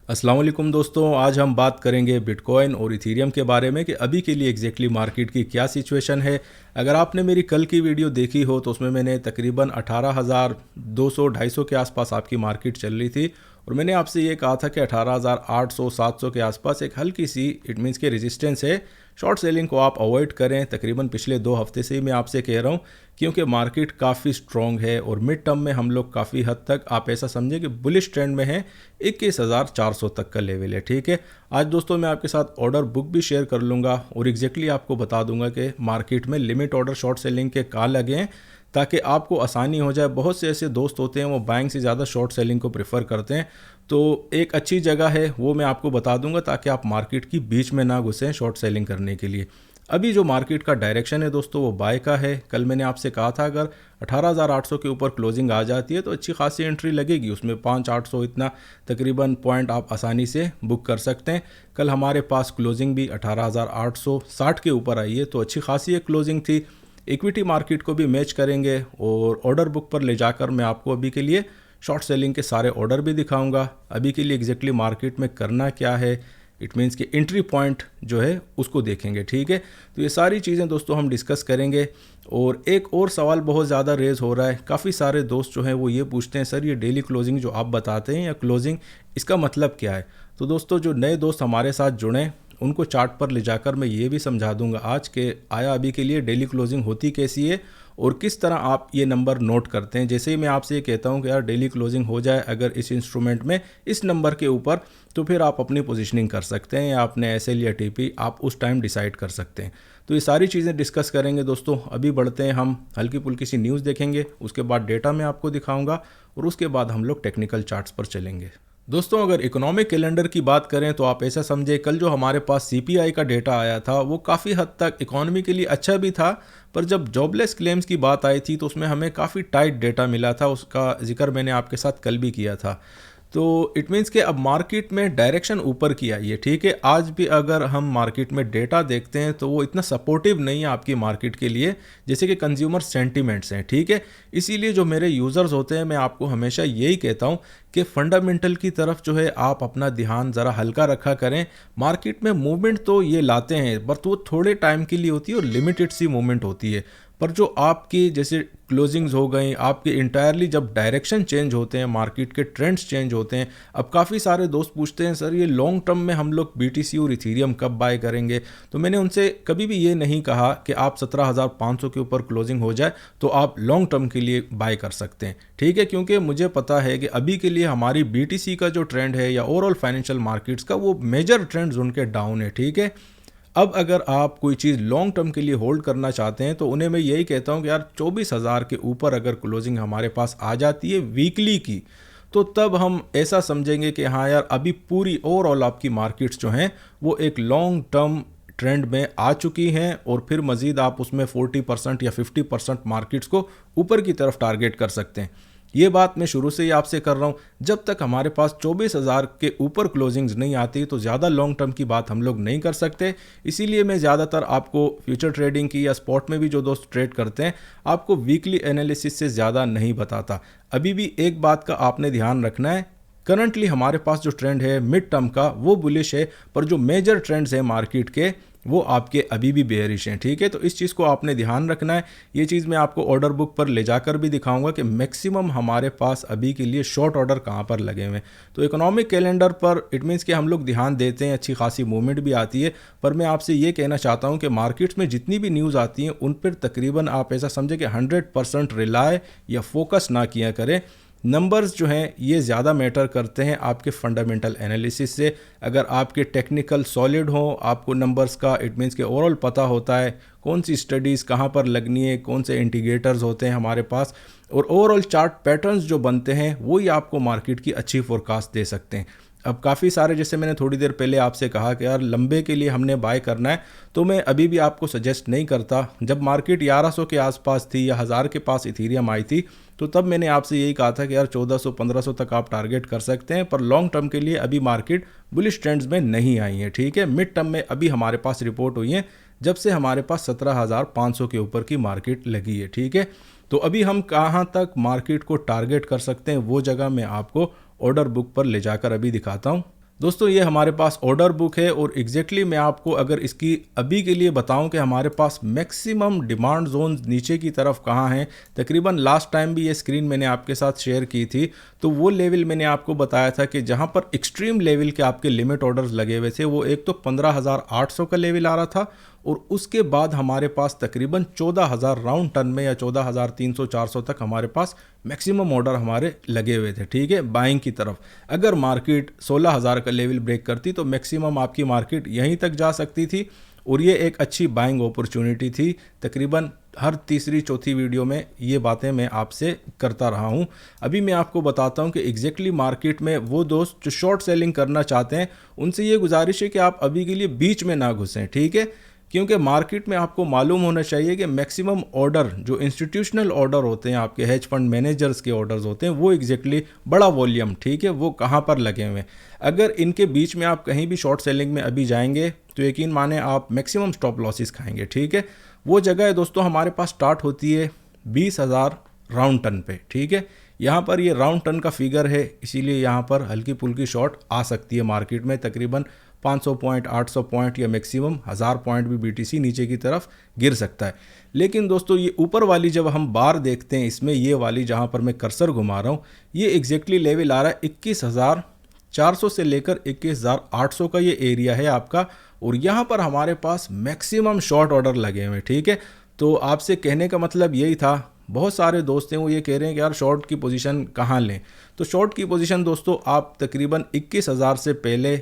अस्सलाम वालेकुम दोस्तों, आज हम बात करेंगे बिटकॉइन और इथीरियम के बारे में कि अभी के लिए एग्जैक्टली मार्केट की क्या सिचुएशन है। अगर आपने मेरी कल की वीडियो देखी हो तो उसमें मैंने तकरीबन 18,200-250 के आसपास आपकी मार्केट चल रही थी और मैंने आपसे ये कहा था कि 18,800-700 के आसपास एक हल्की सी इट मीन्स के रेजिस्टेंस है। शॉर्ट सेलिंग को आप अवॉइड करें। तकरीबन पिछले 2 हफ्ते से ही मैं आपसे कह रहा हूँ क्योंकि मार्केट काफ़ी स्ट्रॉन्ग है और मिड टर्म में हम लोग काफ़ी हद तक आप ऐसा समझें कि बुलिश ट्रेंड में है। 21,400 तक का लेवल है। ठीक है, आज दोस्तों मैं आपके साथ ऑर्डर बुक भी शेयर कर लूँगा और एग्जैक्टली आपको बता दूंगा कि मार्केट में लिमिट ऑर्डर शॉर्ट सेलिंग के कहाँ लगे हैं ताकि आपको आसानी हो जाए। बहुत से ऐसे दोस्त होते हैं वो बाइंग से ज़्यादा शॉर्ट सेलिंग को प्रेफर करते हैं, तो एक अच्छी जगह है वो मैं आपको बता दूंगा ताकि आप मार्केट की बीच में ना घुसें शॉर्ट सेलिंग करने के लिए। अभी जो मार्केट का डायरेक्शन है दोस्तों वो बाय का है। कल मैंने आपसे कहा था अगर 18,800 के ऊपर क्लोजिंग आ जाती है तो अच्छी खासी एंट्री लगेगी, उसमें 5-800 इतना तकरीबन पॉइंट आप आसानी से बुक कर सकते हैं। कल हमारे पास क्लोजिंग भी 18,860 के ऊपर आई है, तो अच्छी खासी एक क्लोजिंग थी। इक्विटी मार्केट को भी मैच करेंगे और ऑर्डर बुक पर ले जाकर मैं आपको अभी के लिए शॉर्ट सेलिंग के सारे ऑर्डर भी दिखाऊंगा। अभी के लिए एग्जैक्टली मार्केट में करना क्या है, इट मीन्स कि एंट्री पॉइंट जो है उसको देखेंगे। ठीक है, तो ये सारी चीज़ें दोस्तों हम डिस्कस करेंगे। और एक और सवाल बहुत ज़्यादा रेज हो रहा है, काफ़ी सारे दोस्त जो हैं वो ये पूछते हैं सर ये डेली क्लोजिंग जो आप बताते हैं या क्लोजिंग इसका मतलब क्या है। तो दोस्तों जो नए दोस्त हमारे साथ जुड़ें उनको चार्ट पर ले जाकर मैं ये भी समझा दूंगा आज के आया अभी के लिए डेली क्लोजिंग होती कैसी है और किस तरह आप ये नंबर नोट करते हैं। जैसे ही मैं आपसे ये कहता हूँ कि यार डेली क्लोजिंग हो जाए अगर इस इंस्ट्रूमेंट में इस नंबर के ऊपर, तो फिर आप अपनी पोजीशनिंग कर सकते हैं या अपने एसएल या टीपी आप उस टाइम डिसाइड कर सकते हैं। तो ये सारी चीज़ें डिस्कस करेंगे दोस्तों। अभी बढ़ते हैं, हम हल्की फुल्की सी न्यूज़ देखेंगे, उसके बाद डेटा मैं आपको दिखाऊंगा और उसके बाद हम लोग टेक्निकल चार्ट्स पर चलेंगे। दोस्तों अगर इकोनॉमिक कैलेंडर की बात करें तो आप ऐसा समझे कल जो हमारे पास सीपीआई का डेटा आया था वो काफ़ी हद तक इकोनॉमी के लिए अच्छा भी था, पर जब जॉबलेस क्लेम्स की बात आई थी तो उसमें हमें काफ़ी टाइट डेटा मिला था। उसका जिक्र मैंने आपके साथ कल भी किया था। तो इट मीन्स कि अब मार्केट में डायरेक्शन ऊपर की आई है। ठीक है, आज भी अगर हम मार्केट में डेटा देखते हैं तो वो इतना सपोर्टिव नहीं है आपकी मार्केट के लिए जैसे कि कंज्यूमर सेंटीमेंट्स हैं। ठीक है, इसीलिए जो मेरे यूज़र्स होते हैं मैं आपको हमेशा यही कहता हूँ कि फंडामेंटल की तरफ जो है आप अपना ध्यान ज़रा हल्का रखा करें। मार्केट में मूवमेंट तो ये लाते हैं बट वो थोड़े टाइम के लिए होती है और लिमिटेड सी मूवमेंट होती है, पर जो आपकी जैसे क्लोजिंग्स हो गई आपके इंटायरली जब डायरेक्शन चेंज होते हैं, मार्केट के ट्रेंड्स चेंज होते हैं। अब काफ़ी सारे दोस्त पूछते हैं सर ये लॉन्ग टर्म में हम लोग बीटीसी और इथीरियम कब बाय करेंगे, तो मैंने उनसे कभी भी ये नहीं कहा कि आप 17,500 के ऊपर क्लोजिंग हो जाए तो आप लॉन्ग टर्म के लिए बाय कर सकते हैं। ठीक है, क्योंकि मुझे पता है कि अभी के लिए हमारी बीटीसी का जो ट्रेंड है या ओवरऑल फाइनेंशियल मार्केट्स का वो मेजर ट्रेंड्स उनके डाउन है। ठीक है, अब अगर आप कोई चीज़ लॉन्ग टर्म के लिए होल्ड करना चाहते हैं तो उन्हें मैं यही कहता हूं कि यार 24,000 के ऊपर अगर क्लोजिंग हमारे पास आ जाती है वीकली की, तो तब हम ऐसा समझेंगे कि हाँ यार अभी पूरी ओवरऑल आपकी मार्केट्स जो हैं वो एक लॉन्ग टर्म ट्रेंड में आ चुकी हैं और फिर मज़ीद आप उसमें 40% या 50% मार्केट्स को ऊपर की तरफ टारगेट कर सकते हैं। ये बात मैं शुरू से ही आपसे कर रहा हूँ, जब तक हमारे पास 24,000 के ऊपर क्लोजिंग्स नहीं आती तो ज़्यादा लॉन्ग टर्म की बात हम लोग नहीं कर सकते। इसीलिए मैं ज़्यादातर आपको फ्यूचर ट्रेडिंग की या स्पॉट में भी जो दोस्त ट्रेड करते हैं आपको वीकली एनालिसिस से ज़्यादा नहीं बताता। अभी भी एक बात का आपने ध्यान रखना है, करंटली हमारे पास जो ट्रेंड है मिड टर्म का वो बुलिश है, पर जो मेजर ट्रेंड्स हैं मार्केट के वो आपके अभी भी बेयरिश हैं। ठीक है, तो इस चीज़ को आपने ध्यान रखना है। ये चीज़ मैं आपको ऑर्डर बुक पर ले जाकर भी दिखाऊंगा कि मैक्सिमम हमारे पास अभी के लिए शॉर्ट ऑर्डर कहाँ पर लगे हुए हैं। तो इकोनॉमिक कैलेंडर पर इट मीन्स कि हम लोग ध्यान देते हैं, अच्छी खासी मूवमेंट भी आती है, पर मैं आपसे ये कहना चाहता हूँ कि मार्केट्स में जितनी भी न्यूज़ आती हैं उन पर तकरीबन आप ऐसा समझे कि 100% रिलाय या फोकस ना किया करें। नंबर्स जो हैं ये ज़्यादा मैटर करते हैं आपके फंडामेंटल एनालिसिस से। अगर आपके टेक्निकल सॉलिड हो, आपको नंबर्स का इट मीन्स के ओवरऑल पता होता है कौन सी स्टडीज़ कहाँ पर लगनी है, कौन से इंडिकेटर्स होते हैं हमारे पास, और ओवरऑल चार्ट पैटर्न्स जो बनते हैं वही आपको मार्केट की अच्छी फोरकास्ट दे सकते हैं। अब काफ़ी सारे जैसे मैंने थोड़ी देर पहले आपसे कहा कि यार लंबे के लिए हमने बाय करना है, तो मैं अभी भी आपको सजेस्ट नहीं करता। जब मार्केट 1100 के आसपास थी या 1000 के पास इथीरियम आई थी तो तब मैंने आपसे यही कहा था कि यार 1400-1500 तक आप टारगेट कर सकते हैं, पर लॉन्ग टर्म के लिए अभी मार्केट बुलिश ट्रेंड्स में नहीं आई है। ठीक है, मिड टर्म में अभी हमारे पास रिपोर्ट हुई है जब से हमारे पास 17,500 के ऊपर की मार्केट लगी है। ठीक है, तो अभी हम कहाँ तक मार्केट को टारगेट कर सकते हैं वो जगह मैं आपको ऑर्डर बुक पर ले जाकर अभी दिखाता हूँ। दोस्तों ये हमारे पास ऑर्डर बुक है और एग्जैक्टली मैं आपको अगर इसकी अभी के लिए बताऊं कि हमारे पास मैक्सिमम डिमांड जोन नीचे की तरफ कहाँ हैं, तकरीबन लास्ट टाइम भी ये स्क्रीन मैंने आपके साथ शेयर की थी, तो वो लेवल मैंने आपको बताया था कि जहां पर एक्सट्रीम लेवल के आपके लिमिट ऑर्डर्स लगे हुए थे, वो एक तो 15,800 का लेवल आ रहा था और उसके बाद हमारे पास तकरीबन 14,000 राउंड टन में या 14,300-400 तक हमारे पास मैक्सिमम ऑर्डर हमारे लगे हुए थे। ठीक है, बाइंग की तरफ अगर मार्केट 16,000 का लेवल ब्रेक करती तो मैक्सिमम आपकी मार्केट यहीं तक जा सकती थी और ये एक अच्छी बाइंग अपॉर्चुनिटी थी। तकरीबन हर तीसरी चौथी वीडियो में ये बातें मैं आपसे करता रहा हूँ। अभी मैं आपको बताता हूँ कि एग्जैक्टली मार्केट में वो दोस्त जो शॉर्ट सेलिंग करना चाहते हैं उनसे ये गुजारिश है कि आप अभी के लिए बीच में ना घुसें। ठीक है, क्योंकि मार्केट में आपको मालूम होना चाहिए कि मैक्सिमम ऑर्डर जो इंस्टीट्यूशनल ऑर्डर होते हैं, आपके हेज फंड मैनेजर्स के ऑर्डर्स होते हैं, वो एग्जैक्टली बड़ा वॉल्यूम, ठीक है, वो कहाँ पर लगे हुए हैं। अगर इनके बीच में आप कहीं भी शॉर्ट सेलिंग में अभी जाएंगे तो यकीन माने आप मैक्सिमम स्टॉप लॉसेस खाएंगे। ठीक है, वो जगह है दोस्तों हमारे पास स्टार्ट होती है 20,000 राउंड टन पे। ठीक है, यहाँ पर ये राउंड टन का फिगर है, इसीलिए यहाँ पर हल्की फुल्की शॉर्ट आ सकती है मार्केट में। तकरीबन 500 पॉइंट, 800 पॉइंट या मैक्सिमम 1000 पॉइंट भी बीटीसी नीचे की तरफ गिर सकता है। लेकिन दोस्तों ये ऊपर वाली जब हम बार देखते हैं, इसमें ये वाली जहाँ पर मैं कर्सर घुमा रहा हूँ, ये एग्जैक्टली लेवल आ रहा है 21,400 से लेकर 21,800 का ये एरिया है आपका, और यहाँ पर हमारे पास मैक्सिमम शॉर्ट ऑर्डर लगे हुए हैं। ठीक है, तो आपसे कहने का मतलब यही था, बहुत सारे दोस्त हैं वो ये कह रहे हैं कि यार शॉर्ट की पोजीशन कहाँ लें। तो शॉर्ट की पोजीशन दोस्तों आप तकरीबन 21,000 से पहले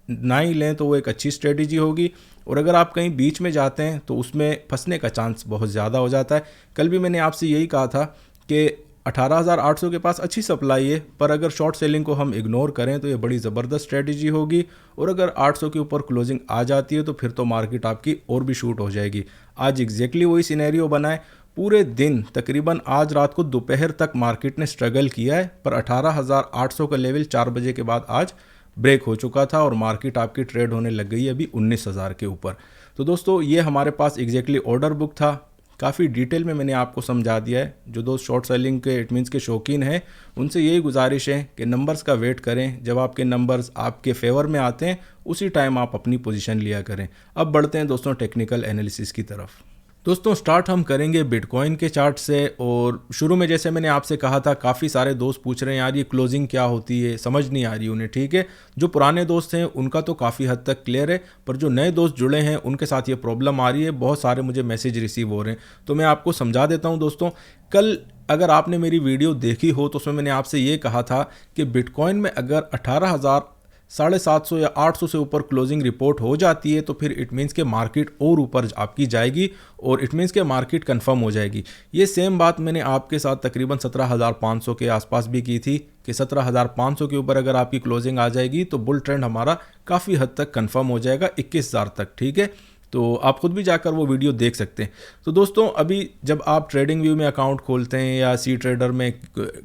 ना ही लें तो वो एक अच्छी स्ट्रेटजी होगी, और अगर आप कहीं बीच में जाते हैं तो उसमें फंसने का चांस बहुत ज़्यादा हो जाता है। कल भी मैंने आपसे यही कहा था कि 18,800 के पास अच्छी सप्लाई है, पर अगर शॉर्ट सेलिंग को हम इग्नोर करें तो ये बड़ी ज़बरदस्त स्ट्रेटजी होगी, और अगर 800 के ऊपर क्लोजिंग आ जाती है तो फिर तो मार्केट आपकी और भी शूट हो जाएगी। आज एग्जैक्टली वही सिनेरियो बना है। पूरे दिन तकरीबन आज रात को दोपहर तक मार्केट ने स्ट्रगल किया है, पर 18,800 का लेवल 4 बजे के बाद आज ब्रेक हो चुका था और मार्केट आपकी ट्रेड होने लग गई है अभी 19,000 के ऊपर। तो दोस्तों ये हमारे पास एग्जैक्टली ऑर्डर बुक था, काफ़ी डिटेल में मैंने आपको समझा दिया है। जो दोस्त शॉर्ट सेलिंग के इट मीन्स के शौकीन हैं उनसे यही गुजारिश है कि नंबर्स का वेट करें, जब आपके नंबर्स आपके फेवर में आते हैं उसी टाइम आप अपनी पोजीशन लिया करें। अब बढ़ते हैं दोस्तों टेक्निकल एनालिसिस की तरफ। दोस्तों स्टार्ट हम करेंगे बिटकॉइन के चार्ट से, और शुरू में जैसे मैंने आपसे कहा था काफ़ी सारे दोस्त पूछ रहे हैं यार ये क्लोजिंग क्या होती है, समझ नहीं आ रही उन्हें। ठीक है, जो पुराने दोस्त हैं उनका तो काफ़ी हद तक क्लियर है, पर जो नए दोस्त जुड़े हैं उनके साथ ये प्रॉब्लम आ रही है। बहुत सारे मुझे मैसेज रिसीव हो रहे हैं, तो मैं आपको समझा देता हूँ। दोस्तों कल अगर आपने मेरी वीडियो देखी हो तो उसमें मैंने आपसे ये कहा था कि बिटकॉइन में अगर 18,750 या 800 से ऊपर क्लोजिंग रिपोर्ट हो जाती है तो फिर इट मीन्स के मार्केट और ऊपर आपकी जाएगी और इट मीन्स के मार्केट कंफर्म हो जाएगी। ये सेम बात मैंने आपके साथ तकरीबन 17,500 के आसपास भी की थी कि 17,500 के ऊपर अगर आपकी क्लोजिंग आ जाएगी तो बुल ट्रेंड हमारा काफ़ी हद तक कंफर्म हो जाएगा 21,000 तक। ठीक है, तो आप खुद भी जाकर वो वीडियो देख सकते हैं। तो दोस्तों अभी जब आप ट्रेडिंग व्यू में अकाउंट खोलते हैं या सी ट्रेडर में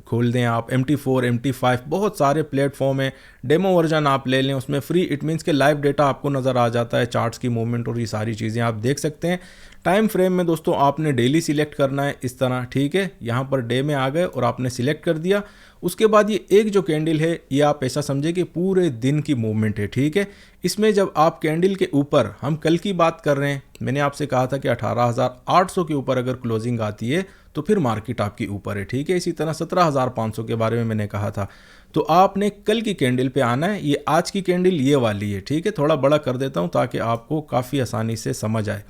खोल दें आप, MT4 MT5 बहुत सारे प्लेटफॉर्म हैं, डेमो वर्जन आप ले लें, उसमें फ्री इट मीन्स के लाइव डेटा आपको नज़र आ जाता है, चार्ट्स की मूवमेंट और ये सारी चीज़ें आप देख सकते हैं। टाइम फ्रेम में दोस्तों आपने डेली सिलेक्ट करना है इस तरह। ठीक है, यहाँ पर डे में आ गए और आपने सिलेक्ट कर दिया। उसके बाद ये एक जो कैंडल है ये आप ऐसा समझे कि पूरे दिन की मूवमेंट है। ठीक है, इसमें जब आप कैंडल के ऊपर, हम कल की बात कर रहे हैं, मैंने आपसे कहा था कि 18,800 के ऊपर अगर क्लोजिंग आती है तो फिर मार्केट आपकी ऊपर है। ठीक है, इसी तरह 17,500 के बारे में मैंने कहा था। तो आपने कल की कैंडल पे आना है, ये आज की कैंडल ये वाली है। ठीक है, थोड़ा बड़ा कर देता हूँ ताकि आपको काफ़ी आसानी से समझ आए।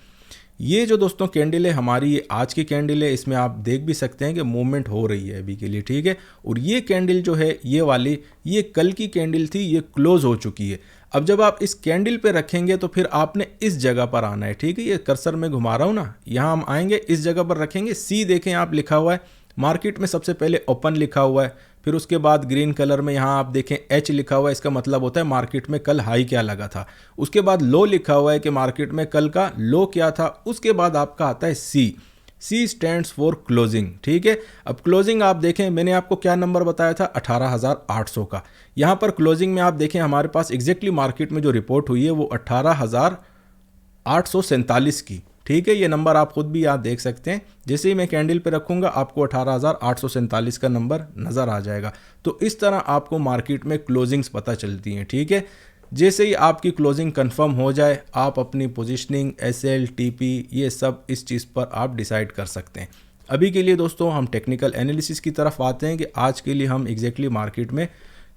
ये जो दोस्तों कैंडल है हमारी, ये आज की कैंडल है, इसमें आप देख भी सकते हैं कि मूवमेंट हो रही है अभी के लिए। ठीक है, और ये कैंडल जो है ये वाली, ये कल की कैंडल थी, ये क्लोज हो चुकी है। अब जब आप इस कैंडल पे रखेंगे तो फिर आपने इस जगह पर आना है। ठीक है, ये कर्सर में घुमा रहा हूँ ना, यहाँ हम आएंगे, इस जगह पर रखेंगे। सी देखें आप लिखा हुआ है, मार्केट में सबसे पहले ओपन लिखा हुआ है, फिर उसके बाद ग्रीन कलर में यहाँ आप देखें एच लिखा हुआ है, इसका मतलब होता है मार्केट में कल हाई क्या लगा था। उसके बाद लो लिखा हुआ है कि मार्केट में कल का लो क्या था। उसके बाद आपका आता है सी, सी स्टैंड्स फॉर क्लोजिंग। ठीक है, अब क्लोजिंग आप देखें, मैंने आपको क्या नंबर बताया था, 18,800 का। यहाँ पर क्लोजिंग में आप देखें हमारे पास एग्जैक्टली मार्केट में जो रिपोर्ट हुई है वो 18,847 की। ठीक है, ये नंबर आप खुद भी यहाँ देख सकते हैं। जैसे ही मैं कैंडल पे रखूँगा आपको 18,847 का नंबर नज़र आ जाएगा। तो इस तरह आपको मार्केट में क्लोजिंग्स पता चलती हैं। ठीक है, जैसे ही आपकी क्लोजिंग कंफर्म हो जाए, आप अपनी पोजीशनिंग SL TP ये सब इस चीज़ पर आप डिसाइड कर सकते हैं। अभी के लिए दोस्तों हम टेक्निकल एनालिसिस की तरफ आते हैं कि आज के लिए हम एग्जैक्टली मार्केट में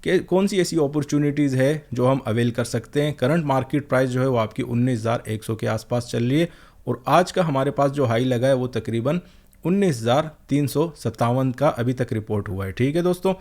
कि कौन सी ऐसी अपॉर्चुनिटीज़ है जो हम अवेल कर सकते हैं। करंट मार्केट प्राइस जो है वो आपकी 19,100 के आसपास चल रही है और आज का हमारे पास जो हाई लगा है वो तकरीबन 19,357 का अभी तक रिपोर्ट हुआ है। ठीक है दोस्तों,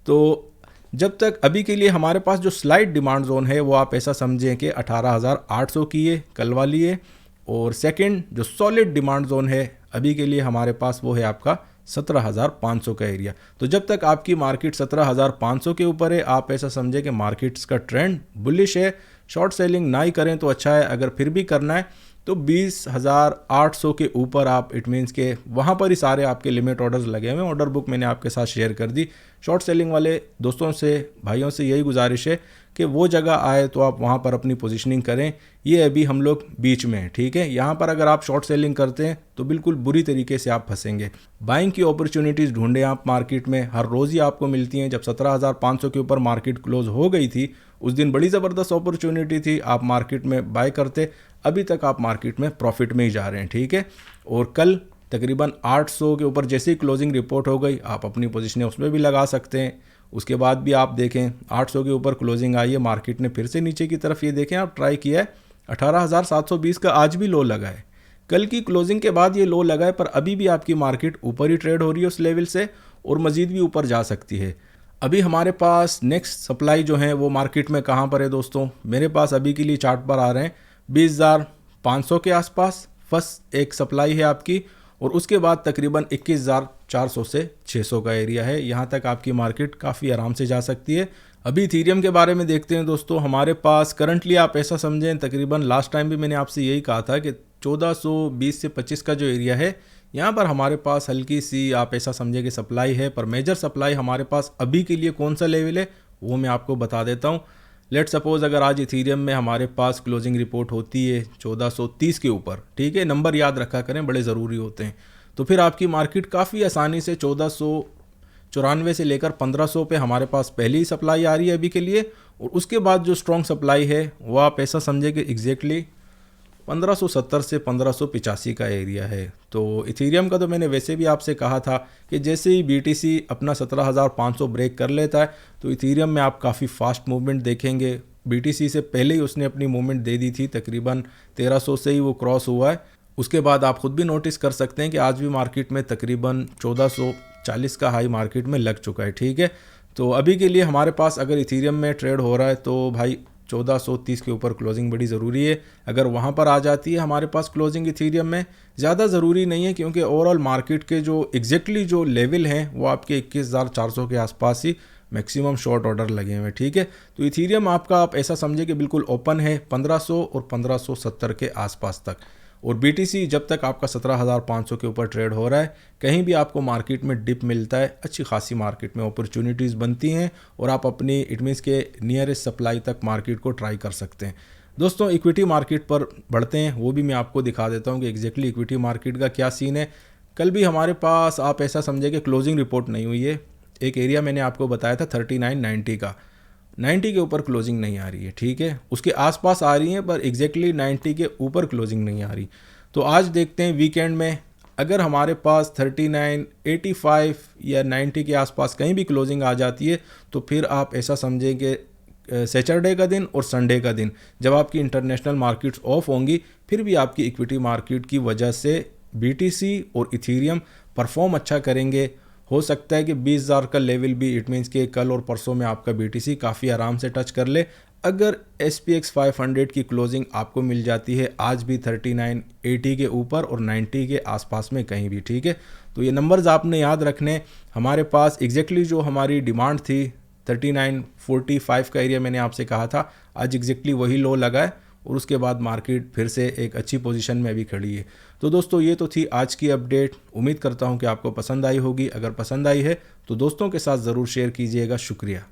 तो जब तक अभी के लिए हमारे पास जो स्लाइड डिमांड जोन है वो आप ऐसा समझें कि 18,800 की है कल वाली है, और सेकंड जो सॉलिड डिमांड जोन है अभी के लिए हमारे पास वो है आपका 17,500 का एरिया। तो जब तक आपकी मार्केट 17,500 के ऊपर है, आप ऐसा समझें कि मार्केट्स का ट्रेंड बुलिश है। शॉर्ट सेलिंग ना ही करें तो अच्छा है, अगर फिर भी करना है तो 20,800 के ऊपर आप, इट मीन्स के वहाँ पर ही सारे आपके लिमिट ऑर्डर्स लगे हुए हैं। ऑर्डर बुक मैंने आपके साथ शेयर कर दी। शॉर्ट सेलिंग वाले दोस्तों से, भाइयों से यही गुजारिश है कि वो जगह आए तो आप वहाँ पर अपनी पोजीशनिंग करें। ये अभी हम लोग बीच में हैं, ठीक है। यहाँ पर अगर आप शॉर्ट सेलिंग करते हैं तो बिल्कुल बुरी तरीके से आप फंसेंगे। बाइंग की अपॉर्चुनिटीज़ ढूंढें आप मार्केट में, हर रोज़ ही आपको मिलती हैं। जब 17,500 के ऊपर मार्केट क्लोज हो गई थी उस दिन बड़ी ज़बरदस्त अपॉर्चुनिटी थी, आप मार्केट में बाय करते। अभी तक आप मार्केट में प्रॉफिट में ही जा रहे हैं, ठीक है। और कल तकरीबन 800 के ऊपर जैसे ही क्लोजिंग रिपोर्ट हो गई, आप अपनी पोजीशनें उसमें भी लगा सकते हैं। उसके बाद भी आप देखें 800 के ऊपर क्लोजिंग आई है, मार्केट ने फिर से नीचे की तरफ ये देखें आप ट्राई किया है। 18,720 का आज भी लो लगा है, कल की क्लोजिंग के बाद ये लो लगा है, पर अभी भी आपकी मार्केट ऊपर ही ट्रेड हो रही है उस लेवल से, और मज़ीद भी ऊपर जा सकती है। अभी हमारे पास नेक्स्ट सप्लाई जो है वो मार्केट में कहाँ पर है दोस्तों, मेरे पास अभी के लिए चार्ट पर आ रहे हैं 20,500 के आसपास फर्स्ट एक सप्लाई है आपकी, और उसके बाद तकरीबन 21,400 से 600 का एरिया है। यहाँ तक आपकी मार्केट काफ़ी आराम से जा सकती है। अभी इथीरियम के बारे में देखते हैं दोस्तों। हमारे पास करंटली आप ऐसा समझें, तकरीबन लास्ट टाइम भी मैंने आपसे यही कहा था कि 1420 से 25 का जो एरिया है, यहाँ पर हमारे पास हल्की सी आप ऐसा समझें कि सप्लाई है, पर मेजर सप्लाई हमारे पास अभी के लिए कौन सा लेवल है वो मैं आपको बता देता हूँ। लेट सपोज अगर आज इथीरियम में हमारे पास क्लोजिंग रिपोर्ट होती है 1430 के ऊपर, ठीक है, नंबर याद रखा करें, बड़े ज़रूरी होते हैं, तो फिर आपकी मार्केट काफ़ी आसानी से 1494 से लेकर 1500 पे हमारे पास पहली ही सप्लाई आ रही है अभी के लिए। और उसके बाद जो स्ट्रॉन्ग सप्लाई है वो आप ऐसा समझे कि एग्जैक्टली 1570 से 1585 का एरिया है। तो इथीरियम का तो मैंने वैसे भी आपसे कहा था कि जैसे ही BTC अपना 17,500 ब्रेक कर लेता है तो इथीरियम में आप काफ़ी फास्ट मूवमेंट देखेंगे। BTC से पहले ही उसने अपनी मूवमेंट दे दी थी, तकरीबन 1300 से ही वो क्रॉस हुआ है। उसके बाद आप खुद भी नोटिस कर सकते हैं कि आज भी मार्केट में तकरीबन 1440 का हाई मार्केट में लग चुका है, ठीक है। तो अभी के लिए हमारे पास अगर इथीरियम में ट्रेड हो रहा है तो भाई 1430 के ऊपर क्लोजिंग बड़ी ज़रूरी है। अगर वहाँ पर आ जाती है हमारे पास क्लोजिंग इथीरियम में, ज़्यादा ज़रूरी नहीं है क्योंकि ओवरऑल मार्केट के जो एग्जैक्टली जो लेवल हैं वो आपके 21,400 के आसपास ही मैक्सिमम शॉर्ट ऑर्डर लगे हुए हैं, ठीक है। तो इथीरियम आपका आप ऐसा समझे कि बिल्कुल ओपन है 1500 और 1570 के आसपास तक। और BTC जब तक आपका 17,500 के ऊपर ट्रेड हो रहा है, कहीं भी आपको मार्केट में डिप मिलता है, अच्छी खासी मार्केट में अपॉर्चुनिटीज़ बनती हैं और आप अपनी इट मीन्स के नियरेस्ट सप्लाई तक मार्केट को ट्राई कर सकते हैं। दोस्तों इक्विटी मार्केट पर बढ़ते हैं, वो भी मैं आपको दिखा देता हूँ कि एग्जैक्टली इक्विटी मार्केट का क्या सीन है। कल भी हमारे पास आप ऐसा समझे कि क्लोजिंग रिपोर्ट नहीं हुई है। एक एरिया मैंने आपको बताया था 3990 का, 90 के ऊपर क्लोजिंग नहीं आ रही है, ठीक है। उसके आसपास आ रही है पर एग्जैक्टली 90 के ऊपर क्लोजिंग नहीं आ रही। तो आज देखते हैं वीकेंड में अगर हमारे पास 3985 या 90 के आसपास कहीं भी क्लोजिंग आ जाती है तो फिर आप ऐसा समझें कि सैटरडे का दिन और संडे का दिन जब आपकी इंटरनेशनल मार्केट्स ऑफ होंगी, फिर भी आपकी इक्विटी मार्केट की वजह से BTC और इथीरियम परफॉर्म अच्छा करेंगे। हो सकता है कि 20,000 का लेवल भी इट मीन्स के कल और परसों में आपका BTC काफ़ी आराम से टच कर ले। अगर SPX 500 की क्लोजिंग आपको मिल जाती है आज भी 3980 के ऊपर और 90 के आसपास में कहीं भी, ठीक है। तो ये नंबर्स आपने याद रखने। हमारे पास एग्जैक्टली जो हमारी डिमांड थी 3945 का एरिया मैंने आपसे कहा था, आज एग्जैक्टली वही लो लगा है और उसके बाद मार्केट फिर से एक अच्छी पोजीशन में अभी खड़ी है। तो दोस्तों ये तो थी आज की अपडेट। उम्मीद करता हूँ कि आपको पसंद आई होगी। अगर पसंद आई है तो दोस्तों के साथ ज़रूर शेयर कीजिएगा। शुक्रिया।